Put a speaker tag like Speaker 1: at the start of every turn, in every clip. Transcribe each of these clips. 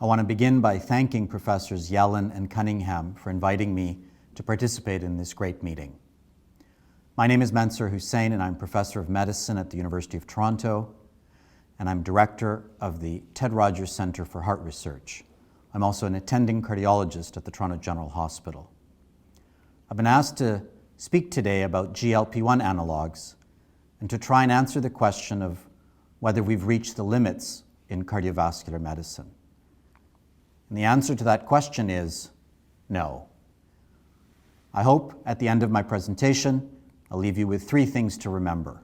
Speaker 1: want to begin by thanking Professors Yellen and Cunningham for inviting me to participate in this great meeting. My name is Mansoor Husain, and I'm Professor of Medicine at the University of Toronto, and I'm Director of the Ted Rogers Centre for Heart Research. I'm also an attending cardiologist at the Toronto General Hospital. I've been asked to speak today about GLP-1 analogues and to try and answer the question of whether we've reached the limits in cardiovascular medicine. And the answer to that question is no. I hope at the end of my presentation, I'll leave you with three things to remember.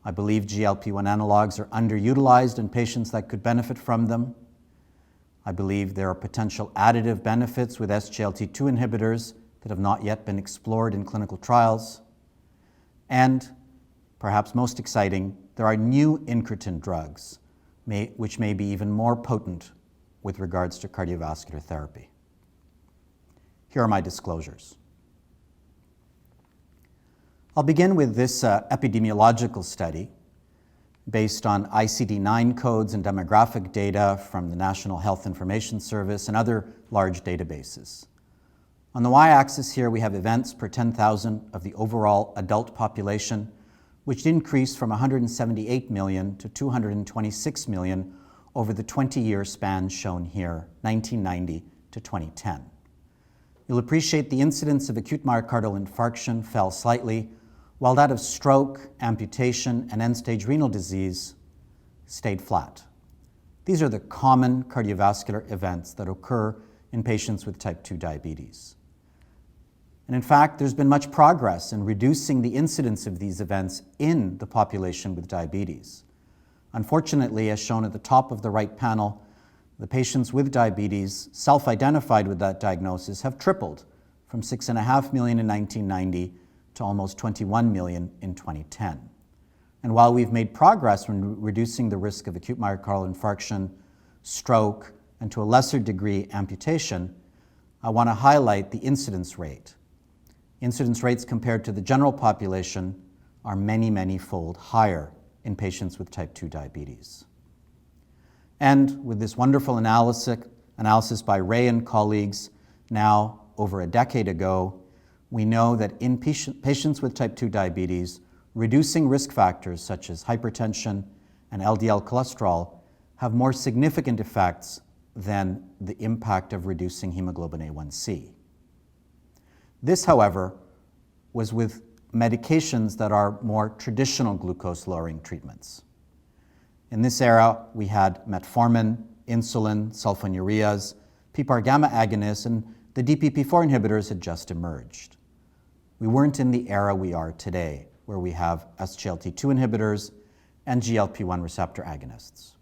Speaker 1: I believe GLP-1 analogues are underutilized in patients that could benefit from them. I believe there are potential additive benefits with SGLT2 inhibitors that have not yet been explored in clinical trials. And, perhaps most exciting, there are new incretin drugs which may be even more potent with regards to cardiovascular therapy. Here are my disclosures. I'll begin with this epidemiological study based on ICD-9 codes and demographic data from the National Health Information Service and other large databases. On the y-axis here, we have events per 10,000 of the overall adult population, which increased from 178 million to 226 million over the 20-year span shown here, 1990 to 2010. You'll appreciate the incidence of acute myocardial infarction fell slightly, while that of stroke, amputation, and end-stage renal disease stayed flat. These are the common cardiovascular events that occur in patients with type 2 diabetes. And in fact, there's been much progress in reducing the incidence of these events in the population with diabetes. Unfortunately, as shown at the top of the right panel, the patients with diabetes self-identified with that diagnosis have tripled from 6.5 million in 1990 to almost 21 million in 2010. And while we've made progress in reducing the risk of acute myocardial infarction, stroke, and to a lesser degree amputation, I want to highlight the incidence rate. Incidence rates compared to the general population are many, many-fold higher in patients with type 2 diabetes. And with this wonderful analysis by Ray and colleagues now over a decade ago, we know that in patients with type 2 diabetes, reducing risk factors such as hypertension and LDL cholesterol have more significant effects than the impact of reducing hemoglobin A1C. This, however, was with medications that are more traditional glucose-lowering treatments. In this era, we had metformin, insulin, sulfonylureas, PPAR gamma agonists, and the DPP-4 inhibitors had just emerged. We weren't in the era we are today, where we have SGLT2 inhibitors and GLP-1 receptor agonists.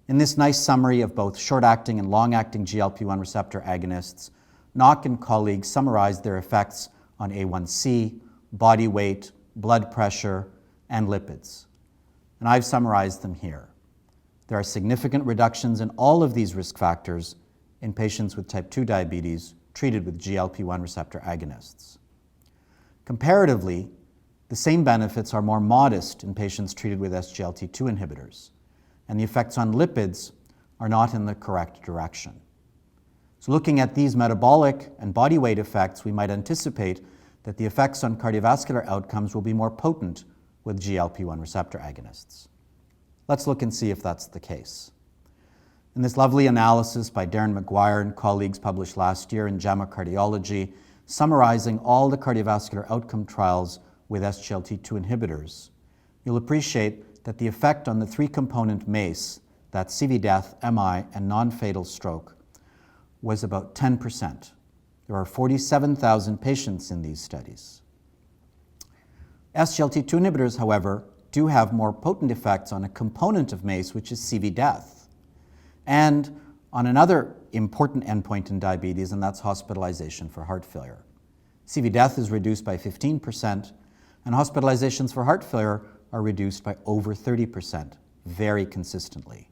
Speaker 1: In this nice summary of both short-acting and long-acting GLP-1 receptor agonists, Nock and colleagues summarized their effects on A1C, body weight, blood pressure, and lipids. And I've summarized them here. There are significant reductions in all of these risk factors in patients with type 2 diabetes treated with GLP-1 receptor agonists. Comparatively, the same benefits are more modest in patients treated with SGLT2 inhibitors, and the effects on lipids are not in the correct direction. So looking at these metabolic and body weight effects, we might anticipate that the effects on cardiovascular outcomes will be more potent with GLP-1 receptor agonists. Let's look and see if that's the case. In this lovely analysis by Darren McGuire and colleagues published last year in JAMA Cardiology, summarizing all the cardiovascular outcome trials with SGLT2 inhibitors, you'll appreciate that the effect on the three-component MACE, that's CV death, MI, and non-fatal stroke, was about 10%. There are 47,000 patients in these studies. SGLT2 inhibitors, however, do have more potent effects on a component of MACE, which is CV death, and on another important endpoint in diabetes, and that's hospitalization for heart failure. CV death is reduced by 15%, and hospitalizations for heart failure are reduced by over 30%, very consistently.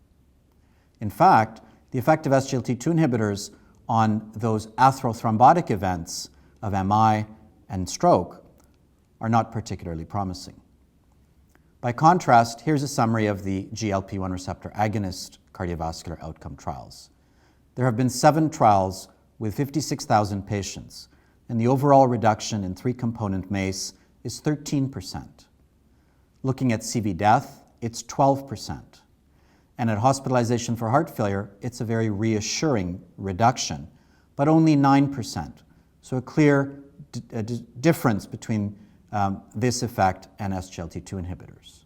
Speaker 1: In fact, the effect of SGLT2 inhibitors on those atherothrombotic events of MI and stroke are not particularly promising. By contrast, here's a summary of the GLP-1 receptor agonist cardiovascular outcome trials. There have been 7 trials with 56,000 patients, and the overall reduction in 3-component MACE is 13%. Looking at CV death, it's 12%. And at hospitalization for heart failure, it's a very reassuring reduction, but only 9%. So a clear difference between this effect and SGLT2 inhibitors.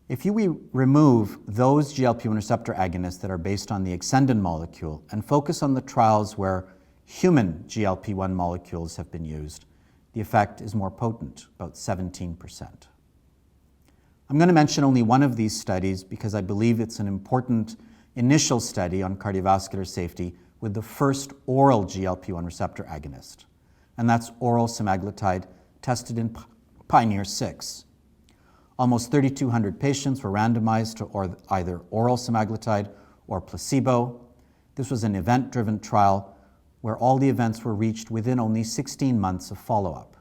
Speaker 1: If we remove those GLP-1 receptor agonists that are based on the exendin molecule and focus on the trials where human GLP-1 molecules have been used, the effect is more potent, about 17%. I'm going to mention only one of these studies because I believe it's an important initial study on cardiovascular safety with the first oral GLP-1 receptor agonist, and that's oral semaglutide tested in Pioneer 6. Almost 3,200 patients were randomized to either oral semaglutide or placebo. This was an event-driven trial where all the events were reached within only 16 months of follow-up.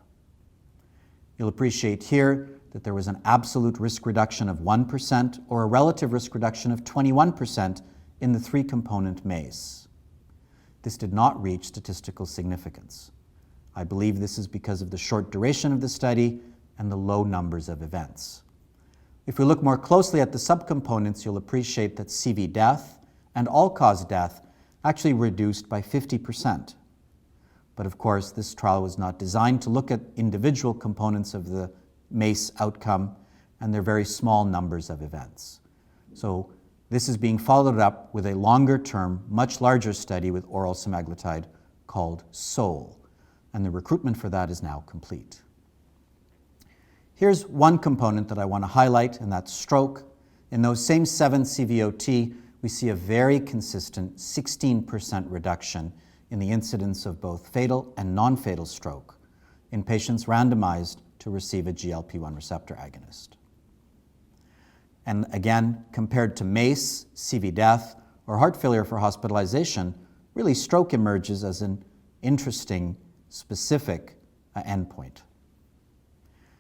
Speaker 1: You'll appreciate here that there was an absolute risk reduction of 1% or a relative risk reduction of 21% in the 3-component MACE. This did not reach statistical significance. I believe this is because of the short duration of the study and the low numbers of events. If we look more closely at the subcomponents, you'll appreciate that CV death and all-cause death actually reduced by 50%. But of course, this trial was not designed to look at individual components of the MACE outcome, and there are very small numbers of events. So this is being followed up with a longer-term, much larger study with oral semaglutide called SOUL, and the recruitment for that is now complete. Here's one component that I want to highlight, and that's stroke. In those same 7 CVOT, we see a very consistent 16% reduction in the incidence of both fatal and non-fatal stroke in patients randomized to receive a GLP-1 receptor agonist. And again, compared to MACE, CV death, or heart failure for hospitalization, really stroke emerges as an interesting, specific endpoint.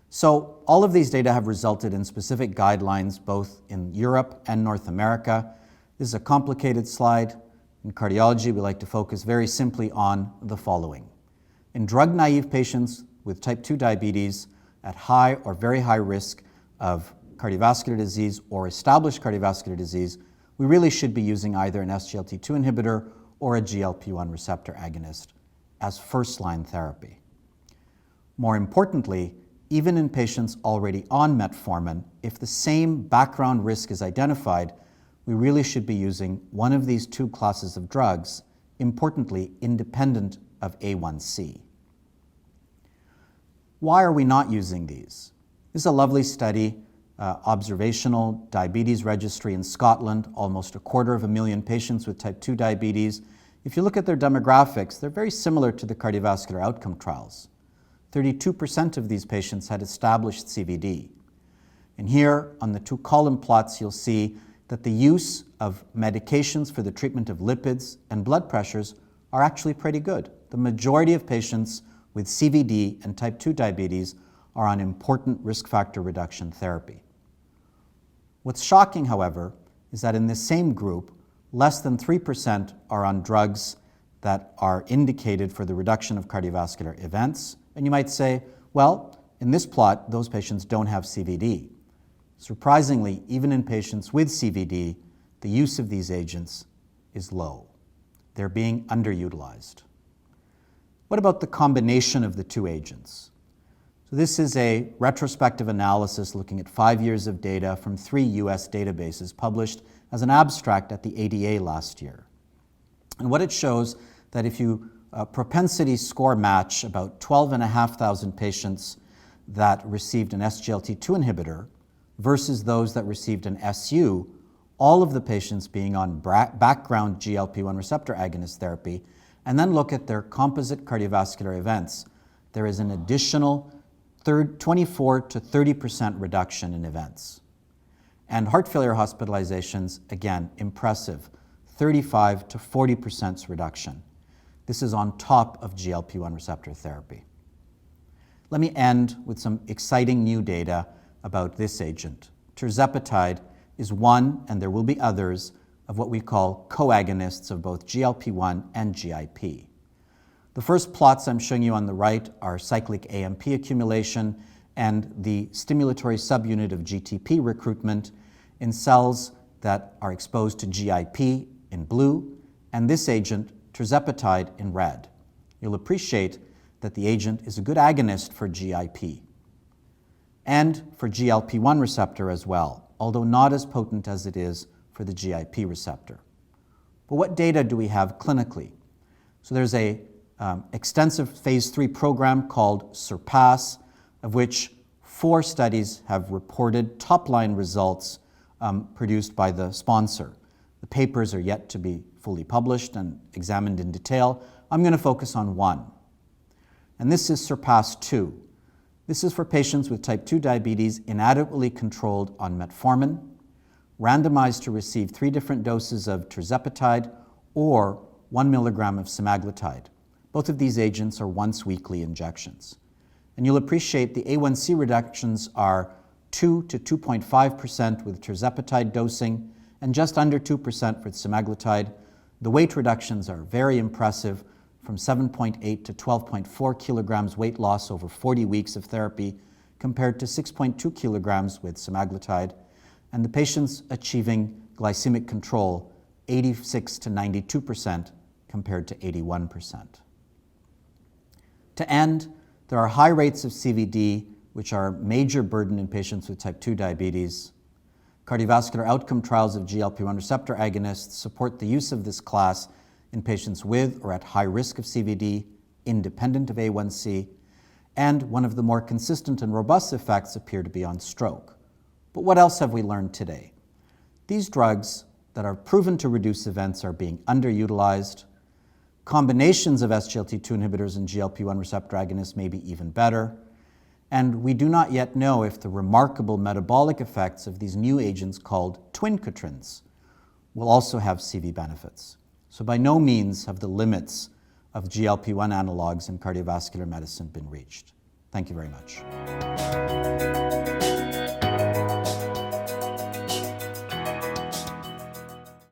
Speaker 1: So all of these data have resulted in specific guidelines both in Europe and North America. This is a complicated slide. In cardiology, we like to focus very simply on the following. In drug-naive patients with type 2 diabetes at high or very high risk of cardiovascular disease or established cardiovascular disease, we really should be using either an SGLT2 inhibitor or a GLP-1 receptor agonist as first-line therapy. More importantly, even in patients already on metformin, if the same background risk is identified, we really should be using one of these 2 classes of drugs, importantly, independent of A1C. Why are we not using these? This is a lovely study, observational diabetes registry in Scotland, almost 250,000 patients with type 2 diabetes. If you look at their demographics, they're very similar to the cardiovascular outcome trials. 32% of these patients had established CVD. And here on the 2 column plots, you'll see that the use of medications for the treatment of lipids and blood pressures are actually pretty good. The majority of patients with CVD and type 2 diabetes are on important risk factor reduction therapy. What's shocking, however, is that in this same group, less than 3% are on drugs that are indicated for the reduction of cardiovascular events. And you might say, well, in this plot, those patients don't have CVD. Surprisingly, even in patients with CVD, the use of these agents is low. They're being underutilized. What about the combination of the 2 agents? So this is a retrospective analysis looking at 5 years of data from 3 US databases published as an abstract at the ADA last year. And what it shows that if you propensity score match about 12,500 patients that received an SGLT2 inhibitor versus those that received an SU, all of the patients being on background GLP-1 receptor agonist therapy, and then look at their composite cardiovascular events, there is an additional 24 to 30% reduction in events. And heart failure hospitalizations, again, impressive, 35 to 40% reduction. This is on top of GLP-1 receptor therapy. Let me end with some exciting new data about this agent. Tirzepatide is one, and there will be others, of of what we call coagonists of both GLP-1 and GIP. The first plots I'm showing you on the right are cyclic AMP accumulation and the stimulatory subunit of GTP recruitment in cells that are exposed to GIP in blue, and this agent, tirzepatide, in red. You'll appreciate that the agent is a good agonist for GIP and for GLP-1 receptor as well, although not as potent as it is for the GIP receptor. But what data do we have clinically? So there's a extensive phase 3 program called SURPASS, of which 4 studies have reported top-line results produced by the sponsor. The papers are yet to be fully published and examined in detail. I'm going to focus on one, and this is SURPASS 2. This is for patients with type 2 diabetes inadequately controlled on metformin, randomized to receive 3 different doses of tirzepatide or 1 milligram of symmeglotide. Both of these agents are once-weekly injections. And you'll appreciate the A1C reductions are 2 to 2.5% with tirzepatide dosing and just under 2% with semaglutide. The weight reductions are very impressive, from 7.8 to 12.4 kilograms weight loss over 40 weeks of therapy compared to 6.2 kilograms with semaglutide, and the patients achieving glycemic control 86 to 92% compared to 81%. To end, there are high rates of CVD, which are a major burden in patients with type 2 diabetes. Cardiovascular outcome trials of GLP-1 receptor agonists support the use of this class in patients with or at high risk of CVD, independent of A1C, and one of the more consistent and robust effects appear to be on stroke. But what else have we learned today? These drugs that are proven to reduce events are being underutilized. Combinations of SGLT2 inhibitors and GLP-1 receptor agonists may be even better. And we do not yet know if the remarkable metabolic effects of these new agents called twincotrins will also have CV benefits. So by no means have the limits of GLP-1 analogues in cardiovascular medicine been reached. Thank you very much.